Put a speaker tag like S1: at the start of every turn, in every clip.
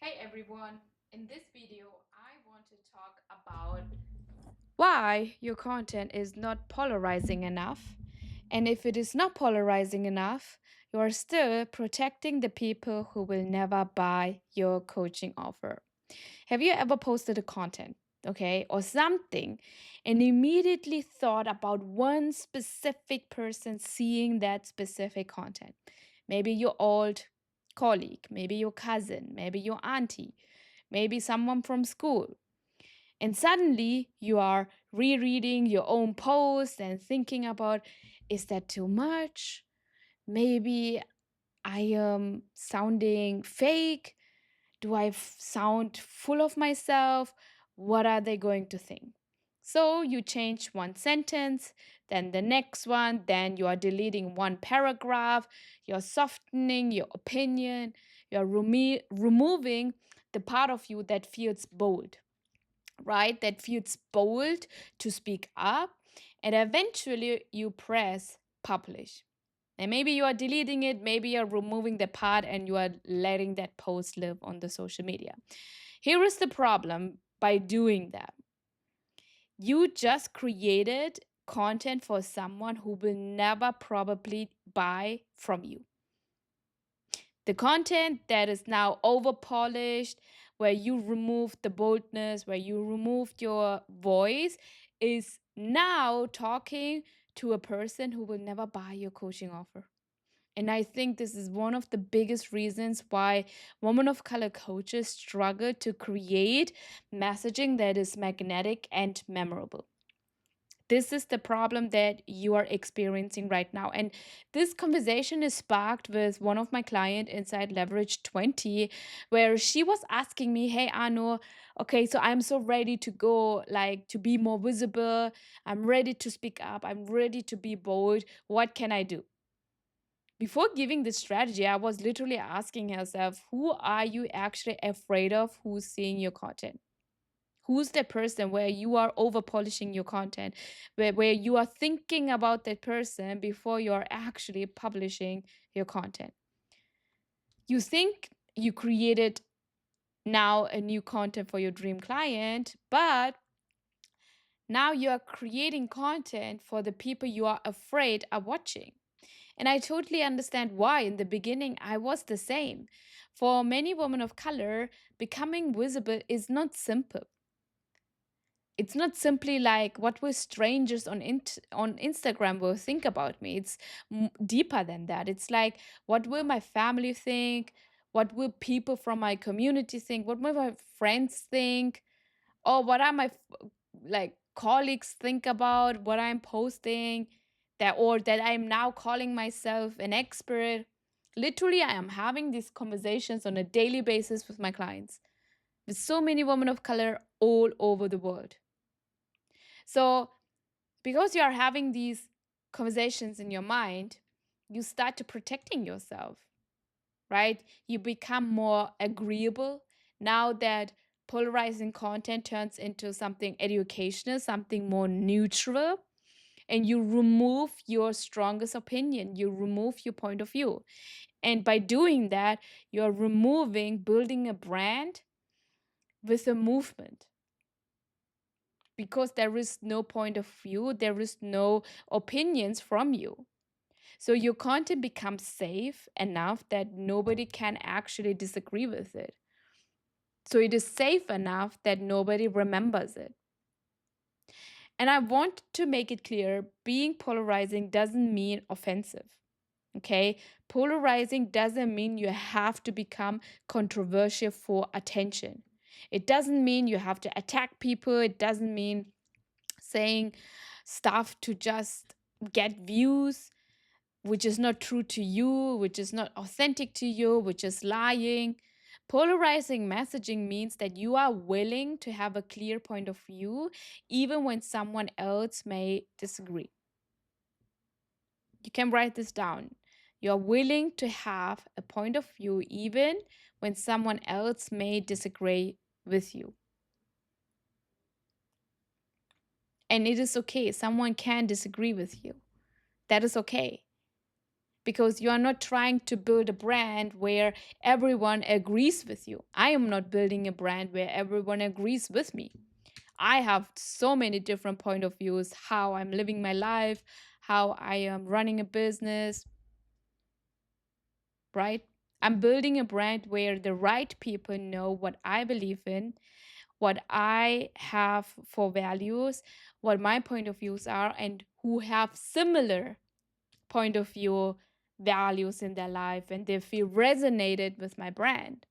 S1: Hey everyone, in this video, I want to talk about why your content is not polarizing enough. And if it is not polarizing enough, you are still protecting the people who will never buy your coaching offer. Have you ever posted a content, okay, or something, and immediately thought about one specific person seeing that specific content? Maybe your old colleague, maybe your cousin, maybe your auntie, maybe someone from school. And suddenly you are rereading your own post and thinking about, is that too much? Maybe I am sounding fake. Do I sound full of myself? What are they going to think? So you change one sentence, then the next one, then you are deleting one paragraph, you're softening your opinion, you're removing the part of you that feels bold, right? That feels bold to speak up, and eventually you press publish. And maybe you are deleting it, maybe you're removing the part and you are letting that post live on the social media. Here is the problem by doing that. You just created content for someone who will never probably buy from you. The content that is now over polished, where you removed the boldness, where you removed your voice, is now talking to a person who will never buy your coaching offer. And I think this is one of the biggest reasons why women of color coaches struggle to create messaging that is magnetic and memorable. This is the problem that you are experiencing right now. And this conversation is sparked with one of my client inside Leverage 20, where she was asking me, hey, Anu, okay, so I'm so ready to go, like to be more visible. I'm ready to speak up. I'm ready to be bold. What can I do? Before giving this strategy, I was literally asking herself, who are you actually afraid of who's seeing your content? Who's the person where you are over polishing your content, where you are thinking about that person before you are actually publishing your content? You think you created now a new content for your dream client, but now you are creating content for the people you are afraid are watching. And I totally understand why. In the beginning, I was the same. For many women of color, becoming visible is not simple. It's not simply like what will strangers on Instagram will think about me. It's deeper than that. It's like, what will my family think? What will people from my community think? What will my friends think? Or what are my like colleagues think about what I'm posting, that or that I'm now calling myself an expert? Literally, I am having these conversations on a daily basis with my clients, with so many women of color all over the world. So because you are having these conversations in your mind, you start to protecting yourself, right? You become more agreeable now that polarizing content turns into something educational, something more neutral, and you remove your strongest opinion, you remove your point of view. And by doing that, you're removing building a brand with a movement, because there is no point of view, there is no opinions from you. So your content becomes safe enough that nobody can actually disagree with it. So it is safe enough that nobody remembers it. And I want to make it clear, being polarizing doesn't mean offensive. Okay? Polarizing doesn't mean you have to become controversial for attention. It doesn't mean you have to attack people. It doesn't mean saying stuff to just get views, which is not true to you, which is not authentic to you, which is lying. Polarizing messaging means that you are willing to have a clear point of view, even when someone else may disagree. You can write this down. You're willing to have a point of view, even when someone else may disagree with you. And it is okay. Someone can disagree with you. That is okay. because you are not trying to build a brand where everyone agrees with you. I am not building a brand where everyone agrees with me. I have so many different point of views, how I'm living my life, how I am running a business, right? I'm building a brand where the right people know what I believe in, what I have for values, what my point of views are, and who have similar point of view values in their life and they feel resonated with my brand.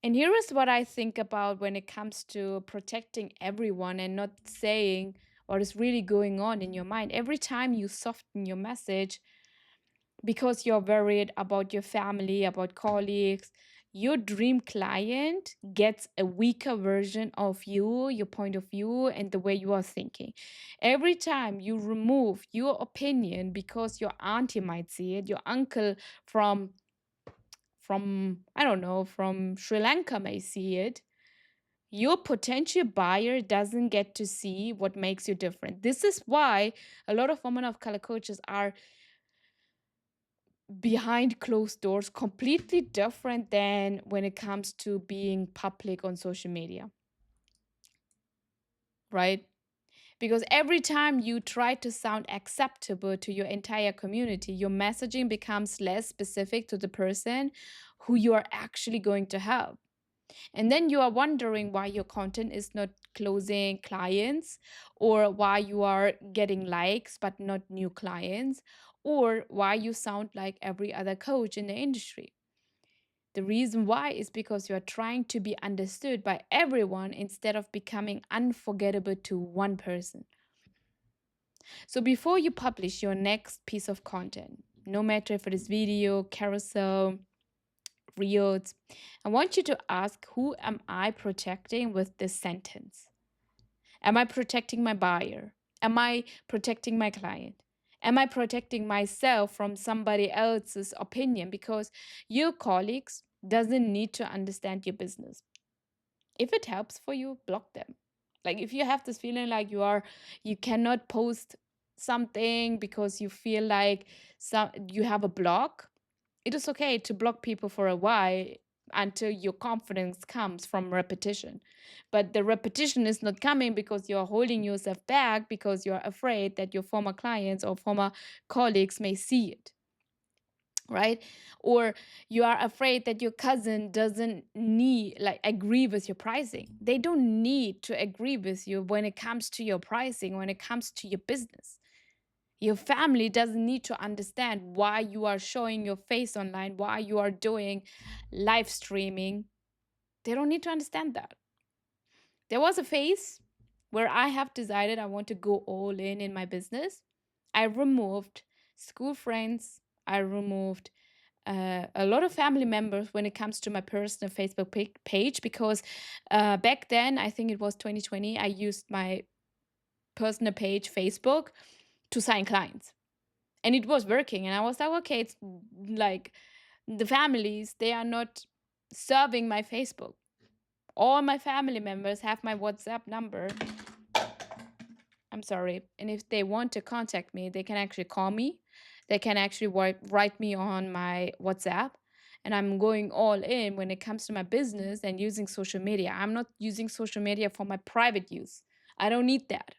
S1: And here is what I think about when it comes to protecting everyone and not saying what is really going on in your mind. Every time you soften your message because you're worried about your family, about colleagues, your dream client gets a weaker version of you, your point of view, and the way you are thinking. Every time you remove your opinion because your auntie might see it, your uncle from I don't know, from Sri Lanka may see it, your potential buyer doesn't get to see what makes you different. This is why a lot of women of color coaches are behind closed doors completely different than when it comes to being public on social media, right? Because every time you try to sound acceptable to your entire community, your messaging becomes less specific to the person who you are actually going to help. And then you are wondering why your content is not closing clients, or why you are getting likes but not new clients, or why you sound like every other coach in the industry. The reason why is because you are trying to be understood by everyone instead of becoming unforgettable to one person. So before you publish your next piece of content, no matter if it is video, carousel, reels, I want you to ask, who am I protecting with this sentence? Am I protecting my buyer? Am I protecting my client? Am I protecting myself from somebody else's opinion? Because your colleagues doesn't need to understand your business. If it helps for you, block them. Like if you have this feeling like you cannot post something because you feel like you have a block, it is okay to block people for a while until your confidence comes from repetition. But the repetition is not coming because you're holding yourself back because you're afraid that your former clients or former colleagues may see it, right? Or you are afraid that your cousin doesn't need like agree with your pricing. They don't need to agree with you when it comes to your pricing, when it comes to your business. Your family doesn't need to understand why you are showing your face online, why you are doing live streaming. They don't need to understand that. There was a phase where I have decided I want to go all in my business. I removed school friends. I removed a lot of family members when it comes to my personal Facebook page because back then, I think it was 2020, I used my personal page, Facebook, to sign clients. And it was working. And I was like, okay, it's like the families, they are not serving my Facebook. All my family members have my WhatsApp number. I'm sorry. And if they want to contact me, they can actually call me. They can actually write me on my WhatsApp. And I'm going all in when it comes to my business and using social media. I'm not using social media for my private use. I don't need that.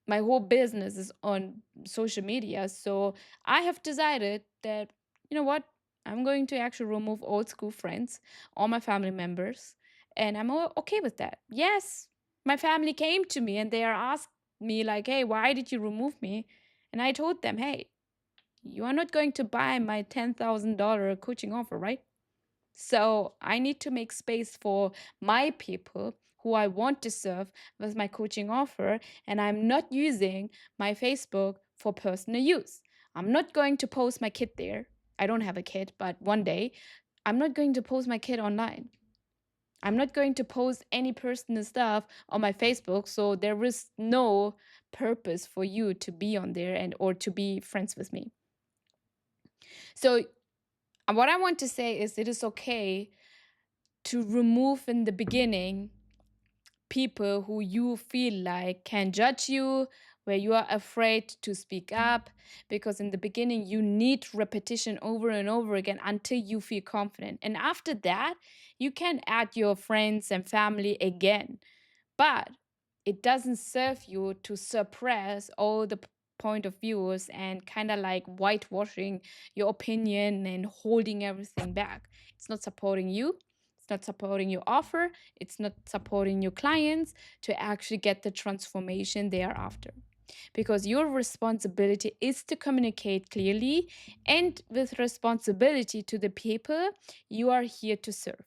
S1: My whole business is on social media. So I have decided that, you know what, I'm going to actually remove old school friends, all my family members, and I'm okay with that. Yes, my family came to me and they are asked me like, hey, why did you remove me? And I told them, hey, you are not going to buy my $10,000 coaching offer, right? So I need to make space for my people who I want to serve with my coaching offer. And I'm not using my Facebook for personal use. I'm not going to post my kid there. I don't have a kid, but one day I'm not going to post my kid online. I'm not going to post any personal stuff on my Facebook. So there is no purpose for you to be on there and or to be friends with me. So what I want to say is it is okay to remove in the beginning people who you feel like can judge you, where you are afraid to speak up, because in the beginning you need repetition over and over again until you feel confident. And after that, you can add your friends and family again. But it doesn't serve you to suppress all the point of views and kind of like whitewashing your opinion and holding everything back. It's not supporting you. It's not supporting your offer. It's not supporting your clients to actually get the transformation thereafter. Because your responsibility is to communicate clearly and with responsibility to the people you are here to serve.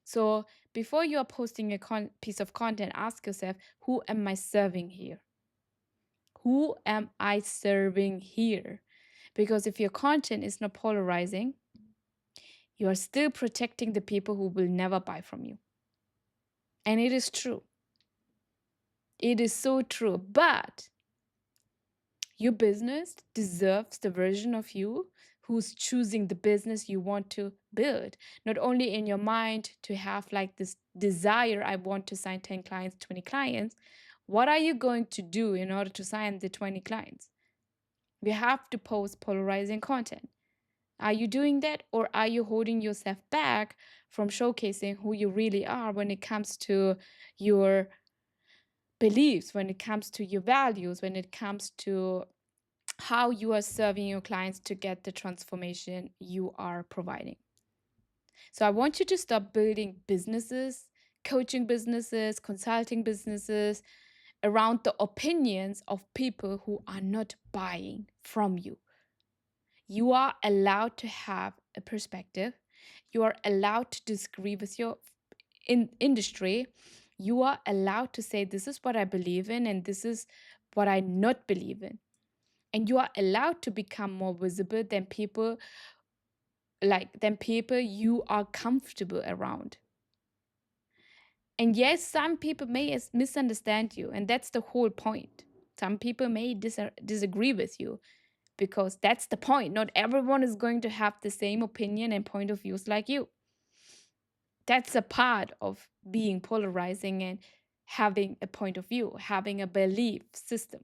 S1: So before you are posting a piece of content, ask yourself, who am I serving here? Who am I serving here? Because if your content is not polarizing, you are still protecting the people who will never buy from you. And it is true. It is so true. But your business deserves the version of you who's choosing the business you want to build. Not only in your mind to have like this desire, I want to sign 10 clients, 20 clients. What are you going to do in order to sign the 20 clients? You have to post polarizing content. Are you doing that, or are you holding yourself back from showcasing who you really are when it comes to your beliefs, when it comes to your values, when it comes to how you are serving your clients to get the transformation you are providing? So I want you to stop building businesses, coaching businesses, consulting businesses around the opinions of people who are not buying from you. You are allowed to have a perspective. You are allowed to disagree with your industry. You are allowed to say, this is what I believe in and this is what I not believe in. And you are allowed to become more visible than people you are comfortable around. And yes, some people may misunderstand you, and that's the whole point. Some people may disagree with you, because that's the point. Not everyone is going to have the same opinion and point of views like you. That's a part of being polarizing and having a point of view, having a belief system.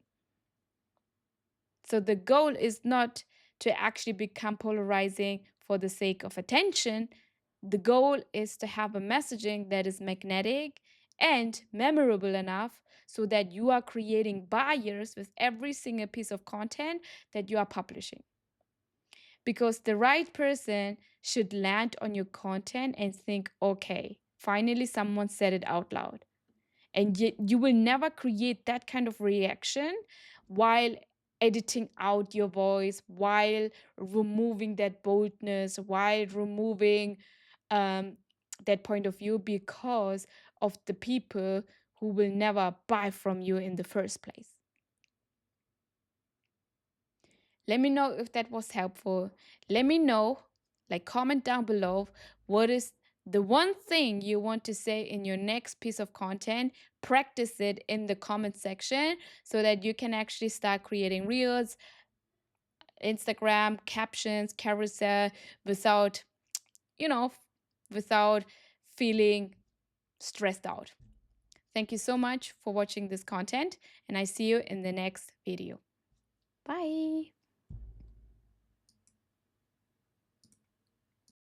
S1: So the goal is not to actually become polarizing for the sake of attention. The goal is to have a messaging that is magnetic and memorable enough so that you are creating buyers with every single piece of content that you are publishing. Because the right person should land on your content and think, okay, finally someone said it out loud. And yet you will never create that kind of reaction while editing out your voice, while removing that boldness, while removing that point of view, because of the people who will never buy from you in the first place. Let me know if that was helpful. Let me know, like comment down below, what is the one thing you want to say in your next piece of content. Practice it in the comment section so that you can actually start creating reels, Instagram captions, carousel without, you know, without feeling stressed out. Thank you so much for watching this content, and I see you in the next video. Bye.